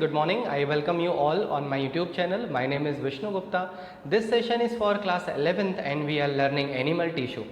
good morning. I welcome you all on my YouTube channel. My name is Vishnu Gupta. This session is for class 11th and we are learning animal tissue.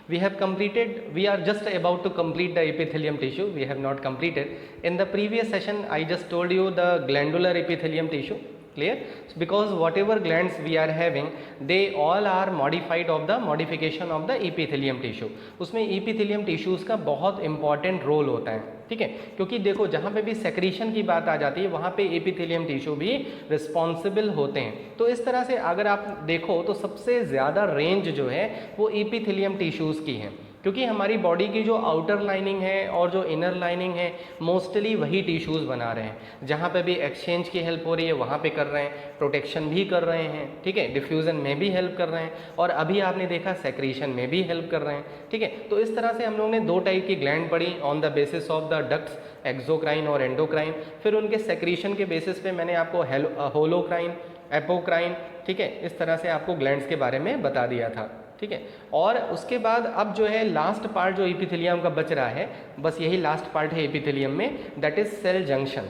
We are just about to complete the epithelium tissue. We have not completed. In the previous session, I just told you the glandular epithelium tissue. Clear? Because whatever glands we are having, they all are modified of the modification of the epithelium tissue. उसमें epithelium tissues का बहुत important role होता है, ठीक है, क्योंकि देखो जहाँ पे भी सेक्रीशन की बात आ जाती है वहाँ पे एपिथेलियम टिश्यू भी रिस्पॉन्सिबल होते हैं। तो इस तरह से अगर आप देखो तो सबसे ज़्यादा रेंज जो है वो एपिथेलियम टिश्यूज़ की है, क्योंकि हमारी बॉडी की जो आउटर लाइनिंग है और जो इनर लाइनिंग है मोस्टली वही टिश्यूज़ बना रहे हैं। जहाँ पे भी एक्सचेंज की हेल्प हो रही है वहाँ पे कर रहे हैं, प्रोटेक्शन भी कर रहे हैं, ठीक है, डिफ्यूज़न में भी हेल्प कर रहे हैं और अभी आपने देखा सेक्रीशन में भी हेल्प कर रहे हैं, ठीक है। तो इस तरह से हम लोगों ने दो टाइप की ग्लैंड पढ़ी on the basis of the ducts, exocrine और एंडोक्राइन। फिर उनके सेक्रीशन के बेसिस पे मैंने आपको होलोक्राइन, एपोक्राइन, ठीक है, इस तरह से आपको ग्लैंड्स के बारे में बता दिया था, ठीक है। और उसके बाद अब जो है लास्ट पार्ट जो एपिथेलियम का बच रहा है, बस यही लास्ट पार्ट है एपिथेलियम में, दैट इज सेल जंक्शन,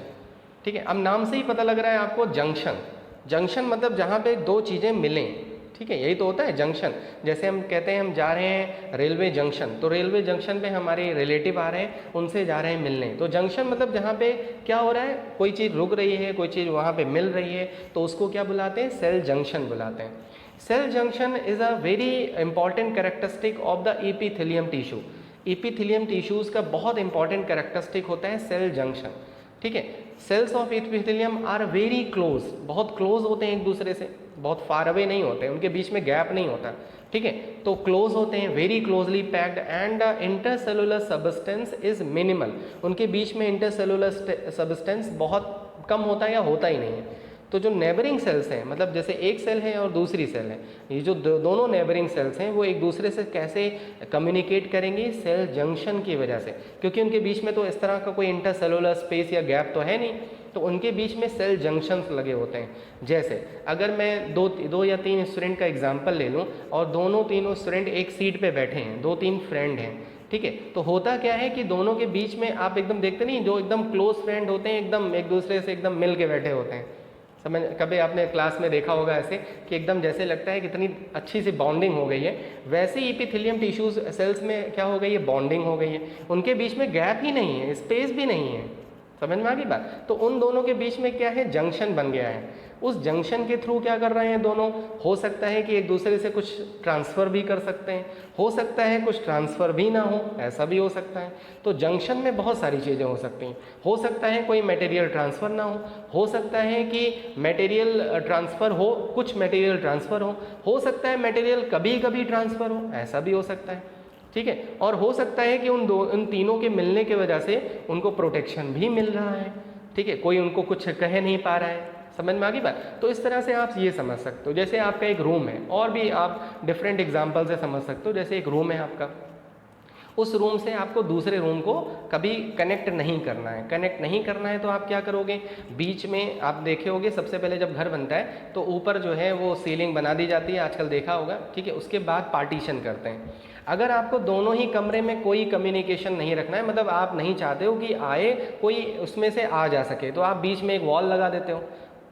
ठीक है। अब नाम से ही पता लग रहा है आपको जंक्शन। जंक्शन मतलब जहाँ पे दो चीज़ें मिलें, ठीक है, यही तो होता है जंक्शन। जैसे हम कहते हैं हम जा रहे हैं रेलवे जंक्शन, तो रेलवे जंक्शन पे हमारे रिलेटिव आ रहे हैं, उनसे जा रहे हैं मिलने। तो जंक्शन मतलब जहाँ पे क्या हो रहा है, कोई चीज़ रुक रही है, कोई चीज़ वहाँ पे मिल रही है, तो उसको क्या बुलाते हैं, सेल जंक्शन बुलाते हैं। Cell junction is a very important characteristic of the epithelium tissue. Epithelium tissues का बहुत इंपॉर्टेंट कैरेक्टरिस्टिक होता है सेल जंक्शन, ठीक है। Cells of epithelium are very close, बहुत क्लोज होते हैं एक दूसरे से, बहुत फार अवे नहीं होते हैं, उनके बीच में गैप नहीं होता, ठीक है। तो क्लोज होते हैं, very closely packed and intercellular substance is minimal. उनके बीच में इंटरसेलुलर सबस्टेंस बहुत कम होता है या होता ही नहीं है। तो जो नेबरिंग सेल्स हैं, मतलब जैसे एक सेल है और दूसरी सेल है, ये जो दोनों नेबरिंग सेल्स हैं वो एक दूसरे से कैसे कम्युनिकेट करेंगी, सेल जंक्शन की वजह से, क्योंकि उनके बीच में तो इस तरह का कोई इंटरसेलुलर स्पेस या गैप तो है नहीं, तो उनके बीच में सेल जंक्शंस लगे होते हैं। जैसे अगर मैं दो या तीन स्टूडेंट का एग्जाम्पल ले लूँ और तीनों स्टूडेंट एक सीट पे बैठे हैं, दो तीन फ्रेंड हैं, ठीक है, तो होता क्या है कि दोनों के बीच में आप एकदम देखते नहीं, जो एकदम क्लोज फ्रेंड होते हैं एकदम एक दूसरे से एकदम मिल के बैठे होते हैं। समझ, कभी आपने क्लास में देखा होगा ऐसे कि एकदम जैसे लगता है कितनी अच्छी सी बॉन्डिंग हो गई है, वैसे ही एपिथेलियम टिश्यूज सेल्स में क्या हो गई है, बॉन्डिंग हो गई है। उनके बीच में गैप ही नहीं है, स्पेस भी नहीं है। समझ में आ गई बात? तो उन दोनों के बीच में क्या है, जंक्शन बन गया है। उस जंक्शन के थ्रू क्या कर रहे हैं दोनों, हो सकता है कि एक दूसरे से कुछ ट्रांसफ़र भी कर सकते हैं, हो सकता है कुछ ट्रांसफ़र भी ना हो, ऐसा भी हो सकता है। तो जंक्शन में बहुत सारी चीज़ें हो सकती हैं। हो सकता है कोई मटेरियल ट्रांसफ़र ना हो सकता है कि मटेरियल ट्रांसफ़र हो, कुछ मटेरियल ट्रांसफ़र हो सकता है मटेरियल कभी कभी ट्रांसफ़र हो, ऐसा भी हो सकता है, ठीक है। और हो सकता है कि उन तीनों के मिलने की वजह से उनको प्रोटेक्शन भी मिल रहा है, ठीक है, कोई उनको कुछ कह नहीं पा रहा है। समझ में आ गई बात? तो इस तरह से आप ये समझ सकते हो। जैसे आपका एक रूम है, और भी आप डिफरेंट एग्जांपल से समझ सकते हो। जैसे एक रूम है आपका, उस रूम से आपको दूसरे रूम को कभी कनेक्ट नहीं करना है। कनेक्ट नहीं करना है तो आप क्या करोगे, बीच में आप देखे होगे सबसे पहले जब घर बनता है तो ऊपर जो है वो सीलिंग बना दी जाती है, आजकल देखा होगा, ठीक है। उसके बाद पार्टीशन करते हैं। अगर आपको दोनों ही कमरे में कोई कम्युनिकेशन नहीं रखना है, मतलब आप नहीं चाहते हो कि आए कोई उसमें से आ जा सके, तो आप बीच में एक वॉल लगा देते हो,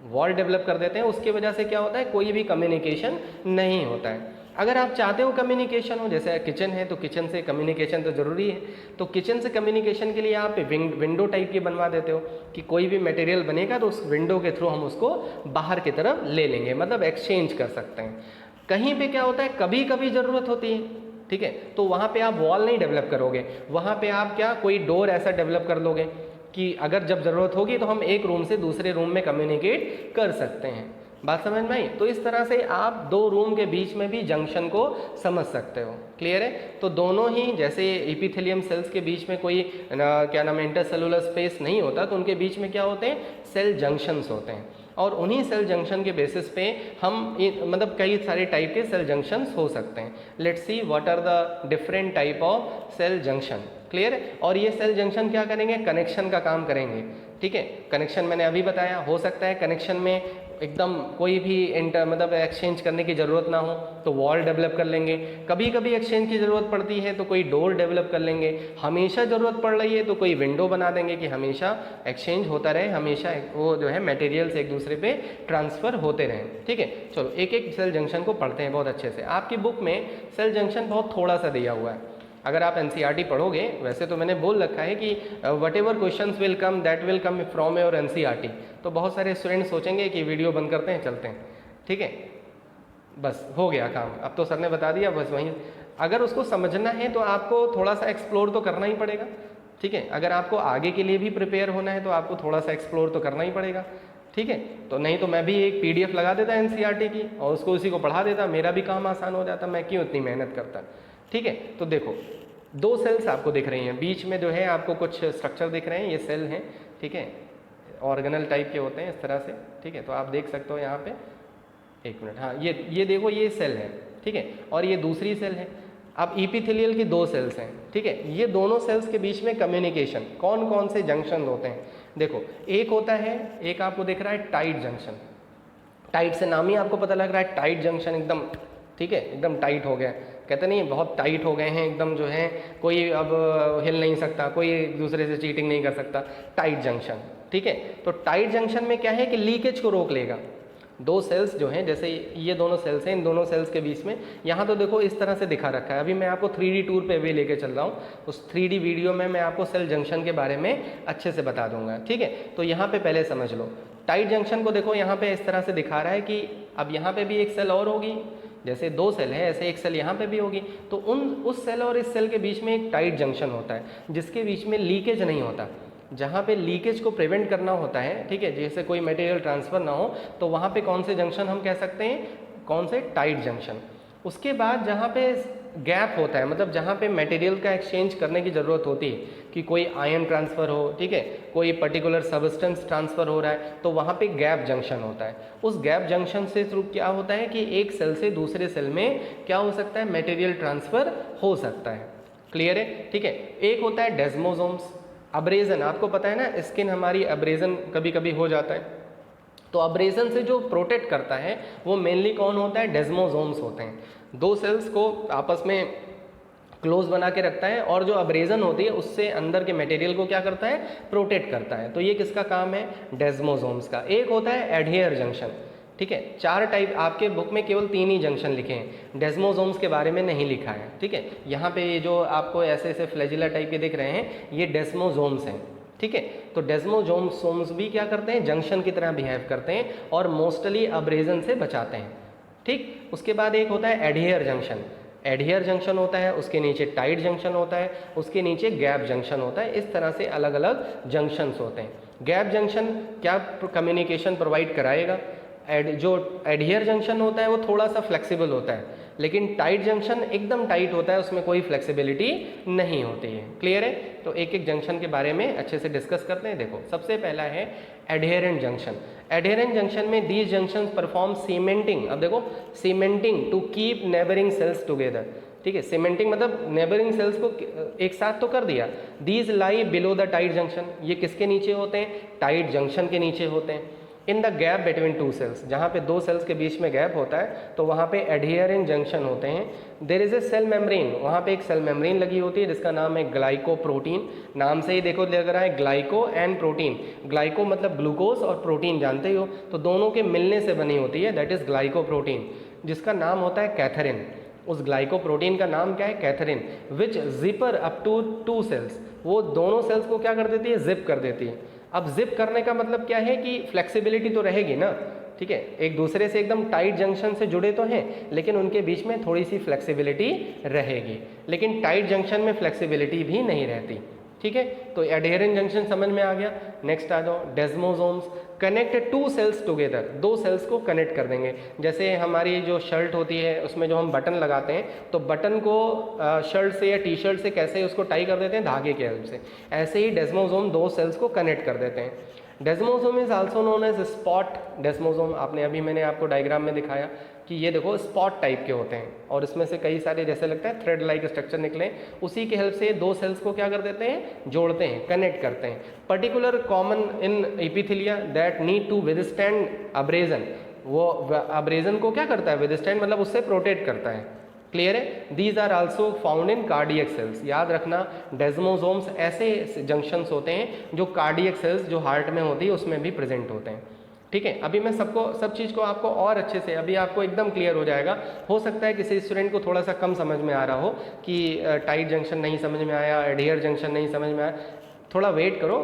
वॉल डेवलप कर देते हैं। उसकी वजह से क्या होता है, कोई भी कम्युनिकेशन नहीं होता है। अगर आप चाहते हो कम्युनिकेशन हो, जैसे किचन है तो किचन से कम्युनिकेशन तो ज़रूरी है, तो किचन से कम्युनिकेशन के लिए आप विंडो टाइप की बनवा देते हो कि कोई भी मटेरियल बनेगा तो उस विंडो के थ्रू हम उसको बाहर की तरफ ले लेंगे, मतलब एक्सचेंज कर सकते हैं। कहीं पे क्या होता है, कभी कभी ज़रूरत होती है, ठीक है, तो वहाँ पे आप वॉल नहीं डेवलप करोगे, वहाँ पे आप क्या कोई डोर ऐसा डेवलप कर लोगे कि अगर जब ज़रूरत होगी तो हम एक रूम से दूसरे रूम में कम्युनिकेट कर सकते हैं। बात समझ में आई? तो इस तरह से आप दो रूम के बीच में भी जंक्शन को समझ सकते हो। क्लियर है? तो दोनों ही, जैसे एपिथेलियम सेल्स के बीच में कोई क्या नाम है, इंटरसेलुलर स्पेस नहीं होता, तो उनके बीच में क्या होते हैं, सेल जंक्शंस होते हैं। और उन्हीं सेल जंक्शन के बेसिस पे हम मतलब कई सारे टाइप के सेल जंक्शंस हो सकते हैं। Let's see what are the different type of cell junction. Clear है? और ये सेल जंक्शन क्या करेंगे, कनेक्शन का काम करेंगे, ठीक है। कनेक्शन मैंने अभी बताया, हो सकता है कनेक्शन में एकदम कोई भी मतलब एक्सचेंज करने की ज़रूरत ना हो तो वॉल डेवलप कर लेंगे, कभी कभी एक्सचेंज की ज़रूरत पड़ती है तो कोई डोर डेवलप कर लेंगे, हमेशा ज़रूरत पड़ रही है तो कोई विंडो बना देंगे कि हमेशा एक्सचेंज होता रहे, हमेशा वो जो है मटेरियल्स एक दूसरे पे ट्रांसफ़र होते रहें। ठीक है, चलो एक एक सेल जंक्शन को पढ़ते हैं बहुत अच्छे से। आपकी बुक में सेल जंक्शन बहुत थोड़ा सा दिया हुआ है। अगर आप एनसीईआरटी पढ़ोगे, वैसे तो मैंने बोल रखा है कि what ever questions will come that will come from your NCERT, तो बहुत सारे स्टूडेंट्स सोचेंगे कि वीडियो बंद करते हैं चलते हैं। ठीक है, बस हो गया काम, अब तो सर ने बता दिया, बस वहीं। अगर उसको समझना है तो आपको थोड़ा सा एक्सप्लोर तो करना ही पड़ेगा। ठीक है, अगर आपको आगे के लिए भी प्रिपेयर होना है तो आपको थोड़ा सा एक्सप्लोर तो करना ही पड़ेगा। ठीक है, तो नहीं तो मैं भी एक पीडीएफ लगा देता एनसीईआरटी की और उसको उसी को पढ़ा देता, मेरा भी काम आसान हो जाता, मैं क्यों इतनी मेहनत करता। ठीक है, तो देखो 2 सेल्स आपको दिख रही हैं, बीच में जो है आपको कुछ स्ट्रक्चर दिख रहे हैं, ये सेल हैं। ठीक है, ऑर्गेनल टाइप के होते हैं इस तरह से। ठीक है, तो आप देख सकते हो यहाँ पे, एक मिनट, हाँ ये देखो ये सेल है। ठीक है, और ये दूसरी सेल है। अब इपिथेलियल की 2 सेल्स हैं। ठीक है, ये दोनों सेल्स के बीच में कम्युनिकेशन, कौन कौन से जंक्शन होते हैं देखो, एक होता है, एक आपको दिख रहा है टाइट जंक्शन। टाइट से नाम ही आपको पता लग रहा है, टाइट जंक्शन एकदम, ठीक है, एकदम टाइट हो गया, कहते नहीं बहुत टाइट हो गए हैं एकदम, जो है कोई अब हिल नहीं सकता, कोई एक दूसरे से चीटिंग नहीं कर सकता, टाइट जंक्शन। ठीक है, तो टाइट जंक्शन में क्या है कि लीकेज को रोक लेगा। 2 सेल्स जो हैं, जैसे ये दोनों सेल्स हैं, इन दोनों सेल्स के बीच में यहाँ तो देखो इस तरह से दिखा रखा है। अभी मैं आपको 3D टूर पे भी लेके चल रहा हूँ, उस 3D वीडियो में मैं आपको सेल जंक्शन के बारे में अच्छे से बता दूंगा। ठीक है, तो यहाँ पे पहले समझ लो, टाइट जंक्शन को देखो यहाँ पे इस तरह से दिखा रहा है कि अब यहाँ पे भी एक सेल और होगी, जैसे 2 सेल है ऐसे एक सेल यहाँ पे भी होगी, तो उस सेल और इस सेल के बीच में एक टाइट जंक्शन होता है, जिसके बीच में लीकेज नहीं होता। जहाँ पे लीकेज को प्रिवेंट करना होता है, ठीक है, जैसे कोई मटेरियल ट्रांसफ़र ना हो, तो वहाँ पे कौन से जंक्शन हम कह सकते हैं, कौन से, टाइट जंक्शन। उसके बाद जहाँ पे गैप होता है, मतलब जहाँ पे मटेरियल का एक्सचेंज करने की ज़रूरत होती है कि कोई आयन ट्रांसफ़र हो, ठीक है, कोई पर्टिकुलर सबस्टेंस ट्रांसफ़र हो रहा है, तो वहाँ पे गैप जंक्शन होता है। उस गैप जंक्शन से थ्रू क्या होता है कि एक सेल से दूसरे सेल में क्या हो सकता है, मटेरियल ट्रांसफ़र हो सकता है। क्लियर है? ठीक है, एक होता है डेस्मोसोम्स। अब्रेजन, आपको पता है ना, स्किन हमारी अब्रेजन कभी कभी हो जाता है, तो अब्रेजन से जो प्रोटेक्ट करता है वो मेनली कौन होता है, डेस्मोसोम्स होते हैं। 2 सेल्स को आपस में क्लोज बना के रखता है और जो अब्रेजन होती है उससे अंदर के मटेरियल को क्या करता है, प्रोटेक्ट करता है। तो ये किसका काम है, डेस्मोसोम्स का। एक होता है एडहियर जंक्शन। ठीक है, 4 टाइप, आपके बुक में केवल 3 ही जंक्शन लिखे हैं, डेस्मोसोम्स के बारे में नहीं लिखा है। ठीक है, यहाँ पे ये जो आपको ऐसे ऐसे फ्लैजिला टाइप के दिख रहे हैं, ये डेस्मोसोम्स हैं। ठीक है, तो डेस्मोसोम्स भी क्या करते हैं, जंक्शन की तरह बिहेव करते हैं और मोस्टली अब्रेजन से बचाते हैं। ठीक, उसके बाद एक होता है एडहियर जंक्शन। एडहियर जंक्शन होता है, उसके नीचे टाइट जंक्शन होता है, उसके नीचे गैप जंक्शन होता है। इस तरह से अलग अलग जंक्शंस होते हैं। गैप जंक्शन क्या कम्युनिकेशन प्रोवाइड कराएगा, जो एडहियर जंक्शन होता है वो थोड़ा सा फ्लेक्सिबल होता है, लेकिन टाइट जंक्शन एकदम टाइट होता है, उसमें कोई फ्लेक्सिबिलिटी नहीं होती है। क्लियर है? तो एक एक जंक्शन के बारे में अच्छे से डिस्कस करते हैं। देखो, सबसे पहला है एडहेरेंट जंक्शन। एडहेरेंट जंक्शन में दीज जंक्शंस परफॉर्म सीमेंटिंग। अब देखो, cementing to keep neighbouring cells together. ठीक है, सीमेंटिंग मतलब नेबरिंग सेल्स को एक साथ तो कर दिया। These lie below the tight junction. ये किसके नीचे होते हैं, टाइट जंक्शन के नीचे होते हैं। In the gap between 2 cells, जहाँ पे 2 सेल्स के बीच में गैप होता है तो वहाँ पे एडहियरिंग जंक्शन होते हैं। There is a cell membrane, वहाँ पे एक सेल मेम्ब्रेन लगी होती है जिसका नाम है ग्लाइकोप्रोटीन। नाम से ही देखो लग रहा है ग्लाइको एंड प्रोटीन। ग्लाइको मतलब ग्लूकोज और प्रोटीन जानते ही हो, तो दोनों के मिलने से बनी होती है, दैट इज ग्लाइकोप्रोटीन, जिसका नाम होता है कैथरीन। उस ग्लाइकोप्रोटीन का नाम क्या है, cadherin, which zipper up to 2 cells. वो दोनों सेल्स को क्या कर देती है, जिप कर देती है। अब जिप करने का मतलब क्या है कि फ्लेक्सिबिलिटी तो रहेगी ना। ठीक है, एक दूसरे से एकदम टाइट जंक्शन से जुड़े तो हैं, लेकिन उनके बीच में थोड़ी सी फ्लेक्सिबिलिटी रहेगी, लेकिन टाइट जंक्शन में फ्लेक्सिबिलिटी भी नहीं रहती। ठीक है, तो एडहेरेंट जंक्शन समझ में आ गया। नेक्स्ट आ जाओ, desmosomes connect 2 cells together. 2 cells को कनेक्ट कर देंगे। जैसे हमारी जो शर्ट होती है उसमें जो हम बटन लगाते हैं, तो बटन को शर्ट से या टी शर्ट से कैसे उसको टाई कर देते हैं, धागे के हेल्प से, ऐसे ही डेस्मोसोम 2 सेल्स को कनेक्ट कर देते हैं। Desmosome is also known as spot desmosome. आपने अभी मैंने आपको डायग्राम में दिखाया, कि ये देखो स्पॉट टाइप के होते हैं और इसमें से कई सारे जैसे लगता है थ्रेड लाइक स्ट्रक्चर निकले, उसी की हेल्प से दो सेल्स को क्या कर देते हैं, जोड़ते हैं, कनेक्ट करते हैं। Particular common in epithelia that need to withstand abrasion, वो अब्रेजन को क्या करता है, विदस्टैंड मतलब उससे प्रोटेक्ट करता है। क्लियर है। These are also found in cardiac cells. याद रखना डेस्मोसोम्स ऐसे जंक्शंस होते हैं जो कार्डियक सेल्स जो हार्ट में होती है उसमें भी प्रेजेंट होते हैं। ठीक है, अभी मैं सब चीज़ को आपको और अच्छे से अभी आपको एकदम क्लियर हो जाएगा। हो सकता है किसी स्टूडेंट को थोड़ा सा कम समझ में आ रहा हो कि टाइट जंक्शन नहीं समझ में आया, एडहियर जंक्शन नहीं समझ में आया, थोड़ा वेट करो,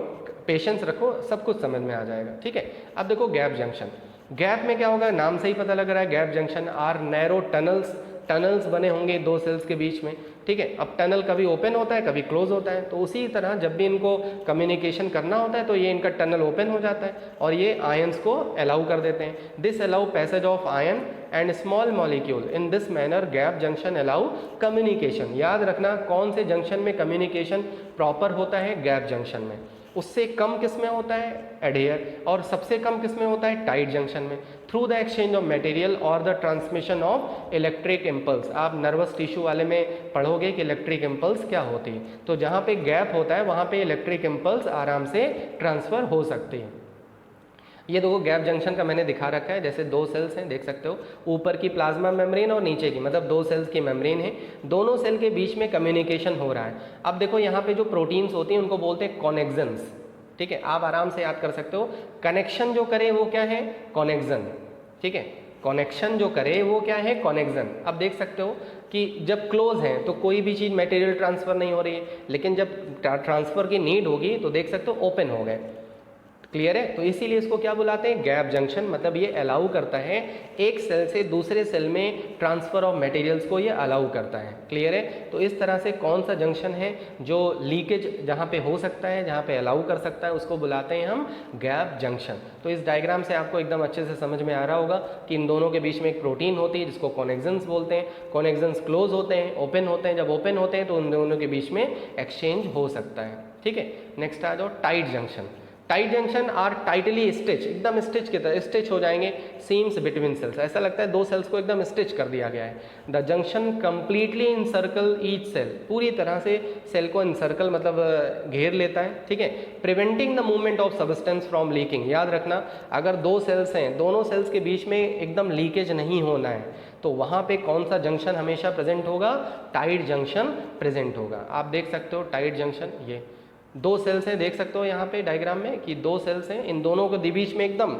पेशेंस रखो, सब कुछ समझ में आ जाएगा। ठीक है, अब देखो गैप जंक्शन। गैप में क्या होगा, नाम से ही पता लग रहा है, gap junction are narrow tunnels बने होंगे दो सेल्स के बीच में। ठीक है, अब टनल कभी ओपन होता है कभी क्लोज होता है, तो उसी तरह जब भी इनको कम्युनिकेशन करना होता है तो ये इनका टनल ओपन हो जाता है और ये आयंस को अलाउ कर देते हैं। This allow passage of ion and small molecule in this manner gap junction allow communication. याद रखना कौन से जंक्शन में कम्युनिकेशन प्रॉपर होता है, गैप जंक्शन में। उससे कम किस में होता है, एडहियर, और सबसे कम किस में होता है, टाइट जंक्शन में। Through the exchange of material और the transmission of electric impulse. आप नर्वस टिश्यू वाले में पढ़ोगे कि इलेक्ट्रिक इम्पल्स क्या होती है, तो जहाँ पे गैप होता है वहाँ पे इलेक्ट्रिक इम्पल्स आराम से ट्रांसफ़र हो सकती है। ये देखो गैप जंक्शन का मैंने दिखा रखा है, जैसे दो सेल्स हैं, देख सकते हो, ऊपर की प्लाज्मा मेम्ब्रेन और नीचे की, मतलब दो सेल्स की मेम्ब्रेन है, दोनों सेल के बीच में कम्युनिकेशन हो रहा है। अब देखो यहाँ पे जो प्रोटीन्स होती हैं उनको बोलते हैं कॉनेक्शंस। ठीक है, आप आराम से याद कर सकते हो, कनेक्शन जो करे वो क्या है, कॉनेक्शन। ठीक है, कनेक्शन जो करे वो क्या है, कॉनेक्शन। अब देख सकते हो कि जब क्लोज हैं तो कोई भी चीज़ मटेरियल ट्रांसफ़र नहीं हो रही है, लेकिन जब ट्रांसफ़र की नीड होगी तो देख सकते हो ओपन हो गए। क्लियर है, तो इसीलिए इसको क्या बुलाते हैं, गैप जंक्शन। मतलब ये अलाउ करता है एक सेल से दूसरे सेल में ट्रांसफ़र ऑफ मटेरियल्स को, ये अलाउ करता है। क्लियर है, तो इस तरह से कौन सा जंक्शन है जो लीकेज जहाँ पे हो सकता है, जहाँ पे अलाउ कर सकता है, उसको बुलाते हैं हम गैप जंक्शन। तो इस डायग्राम से आपको एकदम अच्छे से समझ में आ रहा होगा कि इन दोनों के बीच में एक प्रोटीन होती है जिसको कॉनेक्शंस बोलते हैं। कॉनेक्शंस क्लोज होते हैं, ओपन होते हैं, जब ओपन होते हैं तो उन दोनों के बीच में एक्सचेंज हो सकता है। ठीक है, नेक्स्ट आ जाओ tight junction. Tight junction are tightly stitch, एकदम स्टिच की तरह स्टिच हो जाएंगे सीम्स बिटवीन सेल्स। ऐसा लगता है दो सेल्स को एकदम स्टिच कर दिया गया है। The junction completely encircle each cell, पूरी तरह से सेल को इनसर्कल मतलब घेर लेता है। ठीक है, preventing the movement of substance from leaking. याद रखना अगर दो सेल्स हैं, दोनों सेल्स के बीच में एकदम लीकेज नहीं होना है, तो वहाँ पे कौन सा जंक्शन हमेशा प्रेजेंट होगा, टाइट जंक्शन प्रेजेंट होगा। आप देख सकते हो टाइट जंक्शन, ये दो सेल्स हैं, देख सकते हो यहाँ पे डायग्राम में कि दो सेल्स हैं, इन दोनों के बीच में एकदम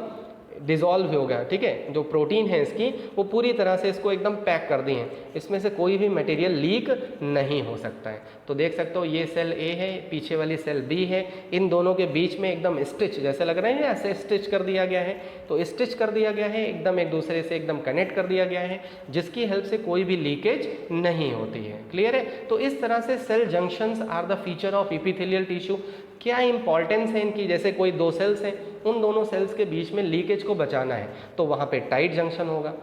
डिज़ोल्व हो गया। ठीक है, जो प्रोटीन है इसकी वो पूरी तरह से इसको एकदम पैक कर दी हैं, इसमें से कोई भी मटेरियल लीक नहीं हो सकता है। तो देख सकते हो ये सेल ए है, पीछे वाली सेल बी है, इन दोनों के बीच में एकदम स्टिच जैसे लग रहे हैं, ऐसे स्टिच कर दिया गया है। तो स्टिच कर दिया गया है, एकदम एक दूसरे से एकदम कनेक्ट कर दिया गया है, जिसकी हेल्प से कोई भी लीकेज नहीं होती है। क्लियर है, तो इस तरह से cell junctions are the feature of epithelial tissue. क्या इंपॉर्टेंस है इनकी, जैसे कोई दो सेल्स हैं, उन दोनों सेल्स के बीच में लीकेज को बचाना है तो वहाँ पे टाइट जंक्शन होगा।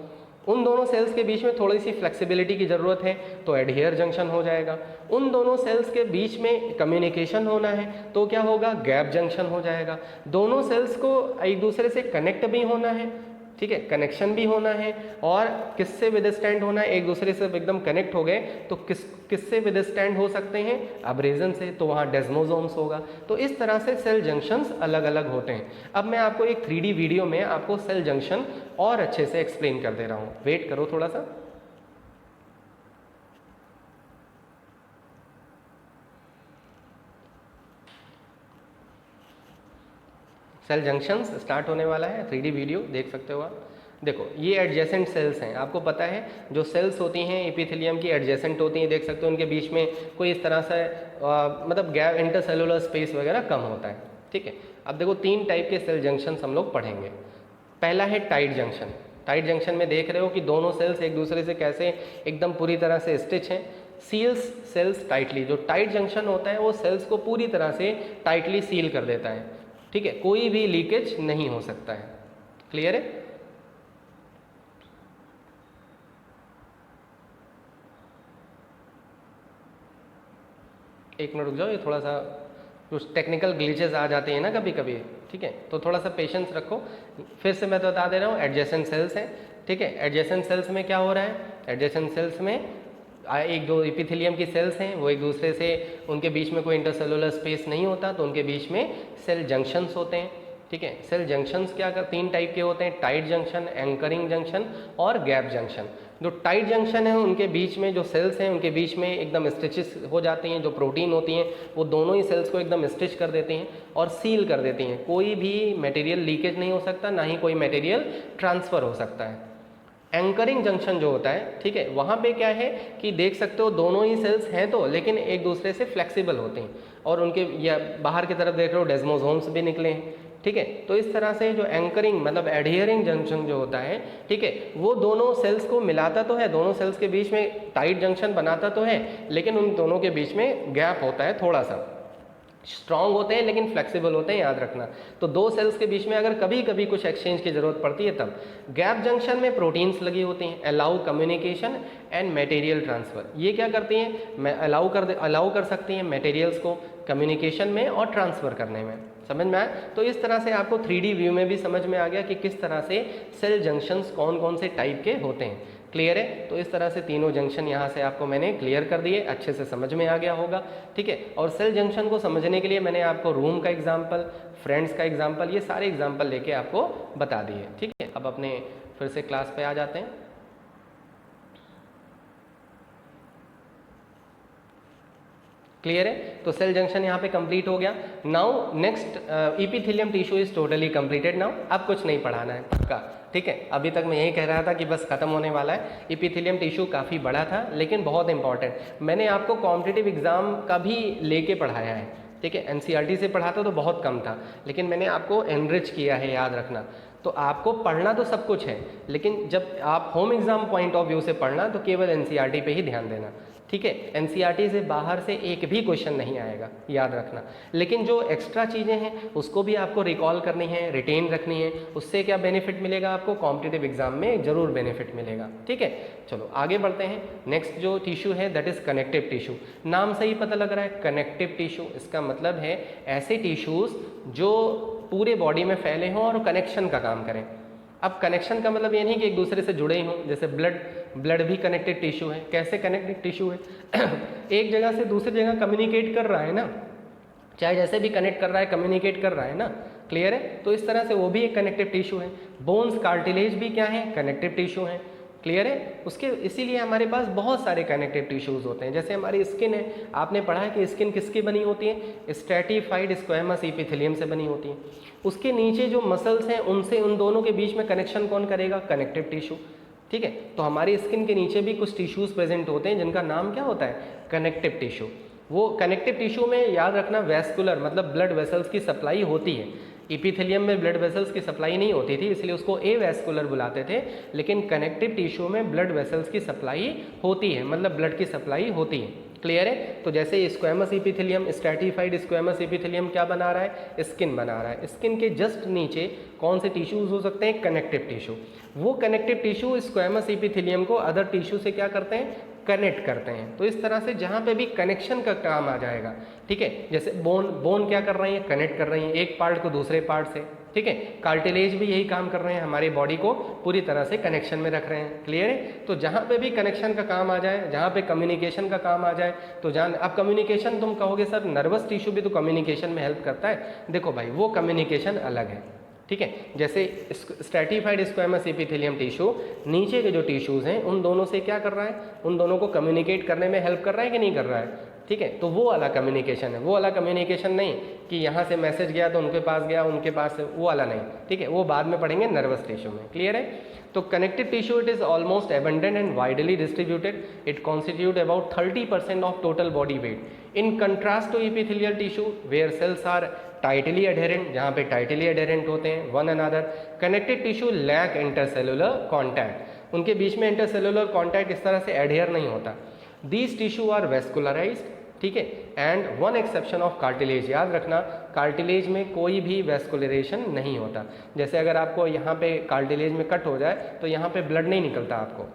उन दोनों सेल्स के बीच में थोड़ी सी फ्लेक्सिबिलिटी की ज़रूरत है तो एडहियर जंक्शन हो जाएगा। उन दोनों सेल्स के बीच में कम्युनिकेशन होना है तो क्या होगा, गैप जंक्शन हो जाएगा। दोनों सेल्स को एक दूसरे से कनेक्ट भी होना है, ठीक है, कनेक्शन भी होना है, और किससे विदस्टैंड होना है, एक दूसरे से एकदम कनेक्ट हो गए तो किससे विदस्टैंड हो सकते हैं, अब्रेजन से, तो वहाँ डेस्मोसोम्स होगा। तो इस तरह से सेल जंक्शंस अलग अलग होते हैं। अब मैं आपको एक 3D वीडियो में आपको सेल जंक्शन और अच्छे से एक्सप्लेन कर दे रहा हूँ, वेट करो थोड़ा सा। सेल जंक्शंस स्टार्ट होने वाला है, 3D वीडियो देख सकते हो आप। देखो ये एडजेसेंट सेल्स हैं, आपको पता है जो सेल्स होती हैं एपिथेलियम की एडजेसेंट होती हैं, देख सकते हो उनके बीच में कोई इस तरह से मतलब गैप इंटरसेलुलर स्पेस वगैरह कम होता है। ठीक है, अब देखो 3 टाइप के सेल जंक्शंस हम लोग पढ़ेंगे। पहला है टाइट जंक्शन। टाइट जंक्शन में देख रहे हो कि दोनों सेल्स एक दूसरे से कैसे एकदम पूरी तरह से स्टिच हैं, सील्स सेल्स टाइटली। जो टाइट जंक्शन होता है वो सेल्स को पूरी तरह से टाइटली सील कर देता है। ठीक है, कोई भी लीकेज नहीं हो सकता है। क्लियर है, एक मिनट रुक जाओ, ये थोड़ा सा कुछ टेक्निकल ग्लिचेस आ जाते हैं ना कभी कभी। ठीक है, तो थोड़ा सा पेशेंस रखो। फिर से मैं तो बता दे रहा हूँ, एडजेसेंट सेल्स हैं, ठीक है। एडजेसेंट सेल्स में क्या हो रहा है, एडजेसेंट सेल्स में एक दो एपिथेलियम की सेल्स हैं, वो एक दूसरे से, उनके बीच में कोई इंटरसेलुलर स्पेस नहीं होता, तो उनके बीच में सेल जंक्शंस होते हैं। ठीक है, सेल जंक्शंस क्या कर, तीन टाइप के होते हैं, टाइट जंक्शन, एंकरिंग जंक्शन और गैप जंक्शन। जो टाइट जंक्शन है उनके बीच में जो सेल्स हैं उनके बीच में एकदम स्टिचेस हो जाती हैं, जो प्रोटीन होती हैं वो दोनों ही सेल्स को एकदम स्टिच कर देती हैं और सील कर देती हैं, कोई भी मटेरियल लीकेज नहीं हो सकता, ना ही कोई मटेरियल ट्रांसफ़र हो सकता है। एंकरिंग जंक्शन जो होता है, ठीक है, वहाँ पे क्या है कि देख सकते हो दोनों ही सेल्स हैं तो, लेकिन एक दूसरे से फ्लेक्सिबल होते हैं और उनके या बाहर की तरफ देख रहे हो डेस्मोसोम्स भी निकले हैं। ठीक है, तो इस तरह से जो एंकरिंग मतलब एडहियरिंग जंक्शन जो होता है, ठीक है, वो दोनों सेल्स को मिलाता तो है, दोनों सेल्स के बीच में टाइट जंक्शन बनाता तो है, लेकिन उन दोनों के बीच में गैप होता है, थोड़ा सा स्ट्रॉन्ग होते हैं लेकिन फ्लेक्सिबल होते हैं, याद रखना। तो दो सेल्स के बीच में अगर कभी कभी कुछ एक्सचेंज की जरूरत पड़ती है तब। गैप जंक्शन में प्रोटीन्स लगी होती हैं, allow communication and material transfer. ये क्या करती हैं, अलाउ कर सकती हैं मटेरियल्स को कम्युनिकेशन में और ट्रांसफ़र करने में। समझ में आया? तो इस तरह से आपको 3D व्यू में भी समझ में आ गया कि किस तरह से सेल जंक्शंस कौन कौन से टाइप के होते हैं। क्लियर है? तो इस तरह से तीनों जंक्शन यहाँ से आपको मैंने क्लियर कर दिए, अच्छे से समझ में आ गया होगा। ठीक है, और सेल जंक्शन को समझने के लिए मैंने आपको रूम का एग्जाम्पल, फ्रेंड्स का एग्जाम्पल, ये सारे एग्जाम्पल लेके आपको बता दिए। ठीक है, अब अपने फिर से क्लास पे आ जाते हैं। क्लियर है? तो सेल जंक्शन यहाँ पे कंप्लीट हो गया। Now next epithelium tissue is totally completed. Now अब कुछ नहीं पढ़ाना है पक्का। ठीक है, अभी तक मैं यही कह रहा था कि बस खत्म होने वाला है। एपिथेलियम टिश्यू काफ़ी बड़ा था लेकिन बहुत इंपॉर्टेंट। मैंने आपको कॉम्पिटिटिव एग्जाम का भी लेके पढ़ाया है। ठीक है, एनसीईआरटी से पढ़ाता तो बहुत कम था, लेकिन मैंने आपको एनरिच किया है, याद रखना। तो आपको पढ़ना तो सब कुछ है, लेकिन जब आप home exam point of view से पढ़ना तो केवल एनसीईआरटी पे ही ध्यान देना। ठीक है, एनसीईआरटी से बाहर से एक भी क्वेश्चन नहीं आएगा, याद रखना। लेकिन जो एक्स्ट्रा चीज़ें हैं उसको भी आपको रिकॉल करनी है, रिटेन रखनी है। उससे क्या बेनिफिट मिलेगा आपको, कॉम्पिटिटिव एग्जाम में जरूर बेनिफिट मिलेगा। ठीक है, चलो आगे बढ़ते हैं। नेक्स्ट जो टिश्यू है दैट इज कनेक्टिव टिश्यू। नाम से ही पता लग रहा है कनेक्टिव टिश्यू, इसका मतलब है ऐसे टिश्यूज जो पूरे बॉडी में फैले हों और कनेक्शन का काम करें। अब कनेक्शन का मतलब ये नहीं कि एक दूसरे से जुड़े हों, जैसे ब्लड भी कनेक्टेड टिश्यू है। कैसे कनेक्टेड टिश्यू है एक जगह से दूसरी जगह कम्युनिकेट कर रहा है ना, चाहे जैसे भी कनेक्ट कर रहा है, कम्युनिकेट कर रहा है ना। क्लियर है? तो इस तरह से वो भी एक कनेक्टिव टिश्यू है। बोन्स, कार्टिलेज भी क्या है, कनेक्टिव टिश्यू है। क्लियर है? उसके इसीलिए हमारे पास बहुत सारे कनेक्टिव टिश्यूज होते हैं। जैसे हमारी स्किन है, आपने पढ़ा है कि स्किन किसकी बनी होती है, स्ट्रैटिफाइड स्क्वैमस एपिथेलियम से बनी होती है। उसके नीचे जो मसल्स हैं उनसे, उन दोनों के बीच में कनेक्शन कौन करेगा, कनेक्टिव टिश्यू। ठीक है, तो हमारी स्किन के नीचे भी कुछ टिश्यूज प्रेजेंट होते हैं जिनका नाम क्या होता है, कनेक्टिव टिश्यू। वो कनेक्टिव टिश्यू में याद रखना वैस्कुलर मतलब ब्लड वेसल्स की सप्लाई होती है। एपिथेलियम में ब्लड वेसल्स की सप्लाई नहीं होती थी, इसलिए उसको एवैस्कुलर बुलाते थे। लेकिन कनेक्टिव टिश्यू में ब्लड वेसल्स की सप्लाई होती है, मतलब ब्लड की सप्लाई होती है। क्लियर है? तो जैसे squamous epithelium, stratified squamous epithelium क्या बना रहा है, स्किन बना रहा है। स्किन के जस्ट नीचे कौन से टिश्यूज हो सकते हैं, कनेक्टिव टिश्यू। वो कनेक्टिव टिश्यू स्क्वैमस एपिथेलियम को अदर टिश्यू से क्या करते हैं, कनेक्ट करते हैं। तो इस तरह से जहाँ पे भी कनेक्शन का काम आ जाएगा। ठीक है, जैसे बोन क्या कर रही है, कनेक्ट कर रही है एक पार्ट को दूसरे पार्ट से। ठीक है, कार्टिलेज भी यही काम कर रहे हैं, हमारी बॉडी को पूरी तरह से कनेक्शन में रख रहे हैं। क्लियर है? तो जहाँ पे भी कनेक्शन का काम आ जाए, जहाँ पे कम्युनिकेशन का काम आ जाए तो अब कम्युनिकेशन तुम कहोगे सर नर्वस टिश्यू भी तो कम्युनिकेशन में हेल्प करता है। देखो भाई, वो कम्युनिकेशन अलग है। ठीक है, जैसे स्ट्रैटिफाइड स्क्वैमस एपिथेलियम टिश्यू नीचे के जो टिश्यूज़ हैं उन दोनों से क्या कर रहा है, उन दोनों को कम्युनिकेट करने में हेल्प कर रहा है कि नहीं कर रहा है। ठीक है, तो वो वाला कम्युनिकेशन है। वो वाला कम्युनिकेशन नहीं कि यहाँ से मैसेज गया तो उनके पास गया, उनके पास, वो वाला नहीं। ठीक है, वो बाद में पढ़ेंगे नर्वस टिश्यू में। क्लियर है? तो connective tissue it is almost abundant and widely distributed. It constitute about 30% of total body weight in contrast to epithelial tissue where cells are tightly adherent, जहाँ पे टाइटली एडहेरेंट होते हैं one another. Connective tissue lack intercellular contact, उनके बीच में intercellular contact इस तरह से एडहेयर नहीं होता। These tissue are vascularized. ठीक है, and one exception of cartilage. याद रखना, कार्टिलेज में कोई भी वेस्कुलरेशन नहीं होता। जैसे अगर आपको यहाँ पे कार्टिलेज में कट हो जाए तो यहाँ पे ब्लड नहीं निकलता, आपको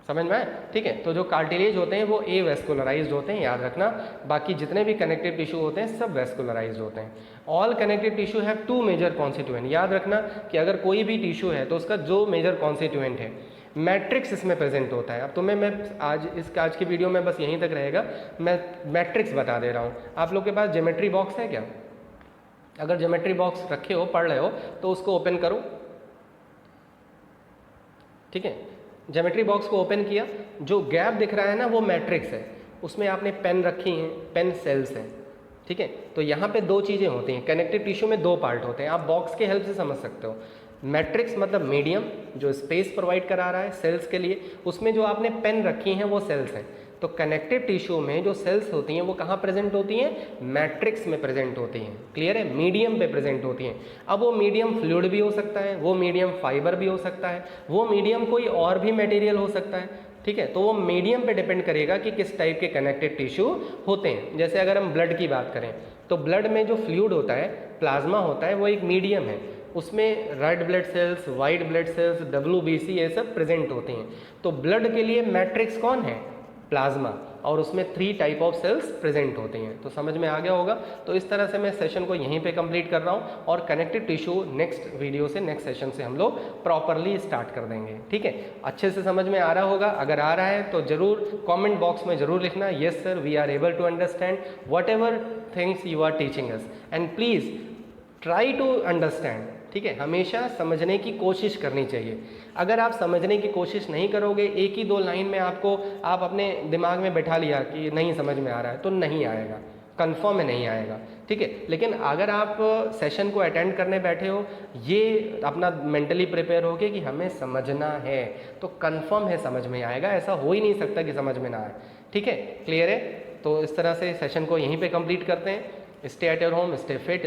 समझ में आए। ठीक है, तो जो कार्टिलेज होते हैं वो ए वेस्कुलराइज्ड होते हैं, याद रखना। बाकी जितने भी कनेक्टिव टिश्यू होते हैं सब वेस्कुलराइज्ड होते हैं। All connective tissue have 2 major constituent. याद रखना कि अगर कोई भी टिश्यू है तो उसका जो मेजर कॉन्स्टिट्यूएंट है मैट्रिक्स इसमें प्रेजेंट होता है। अब तो मैं आज की वीडियो में बस यहीं तक रहेगा, मैं मैट्रिक्स बता दे रहा हूँ। आप लोग के पास ज्योमेट्री बॉक्स है क्या? अगर ज्योमेट्री बॉक्स रखे हो, पढ़ रहे हो, तो उसको ओपन करो। ठीक है, ज्योमेट्री बॉक्स को ओपन किया, जो गैप दिख रहा है ना वो मैट्रिक्स है, उसमें आपने पेन रखी हैं, पेन सेल्स हैं। ठीक है, तो यहाँ पे दो चीज़ें होती हैं, कनेक्टिव टिश्यू में दो पार्ट होते हैं, आप बॉक्स के हेल्प से समझ सकते हो। मैट्रिक्स मतलब मीडियम जो स्पेस प्रोवाइड करा रहा है सेल्स के लिए, उसमें जो आपने पेन रखी हैं वो सेल्स हैं। तो कनेक्टिव टिश्यू में जो सेल्स होती हैं वो कहाँ प्रेजेंट होती हैं? मैट्रिक्स में प्रेजेंट होती हैं। क्लियर है? मीडियम पे प्रेजेंट होती हैं। अब वो मीडियम फ्लूइड भी हो सकता है, वो मीडियम फाइबर भी हो सकता है, वो मीडियम कोई और भी मटेरियल हो सकता है। ठीक है, तो वो मीडियम पे डिपेंड करेगा कि किस टाइप के कनेक्टिव टिश्यू होते हैं। जैसे अगर हम ब्लड की बात करें तो ब्लड में जो फ्लूइड होता है, प्लाज्मा होता है, वो एक मीडियम है, उसमें red blood cells, white blood cells, WBC ये सब प्रेजेंट होती हैं। तो ब्लड के लिए मैट्रिक्स कौन है? प्लाज्मा, और उसमें 3 टाइप ऑफ सेल्स प्रेजेंट होती हैं। तो समझ में आ गया होगा। तो इस तरह से मैं सेशन को यहीं पे कंप्लीट कर रहा हूँ, और कनेक्टिव टिश्यू नेक्स्ट वीडियो से, नेक्स्ट सेशन से हम लोग प्रॉपरली स्टार्ट कर देंगे। ठीक है, अच्छे से समझ में आ रहा होगा। अगर आ रहा है तो ज़रूर कमेंट बॉक्स में ज़रूर लिखना, yes sir we are able to understand whatever things you are teaching us, and please try to understand. ठीक है, हमेशा समझने की कोशिश करनी चाहिए। अगर आप समझने की कोशिश नहीं करोगे, एक ही 2 लाइन में आप अपने दिमाग में बैठा लिया कि नहीं समझ में आ रहा है, तो नहीं आएगा, कंफर्म में नहीं आएगा। ठीक है, लेकिन अगर आप सेशन को अटेंड करने बैठे हो, ये अपना मेंटली प्रिपेयर हो के कि हमें समझना है, तो कंफर्म है समझ में आएगा। ऐसा हो ही नहीं सकता कि समझ में ना आए। ठीक है, क्लियर है? तो इस तरह से सेशन को यहीं पे कंप्लीट करते हैं। Stay at your home, stay fit.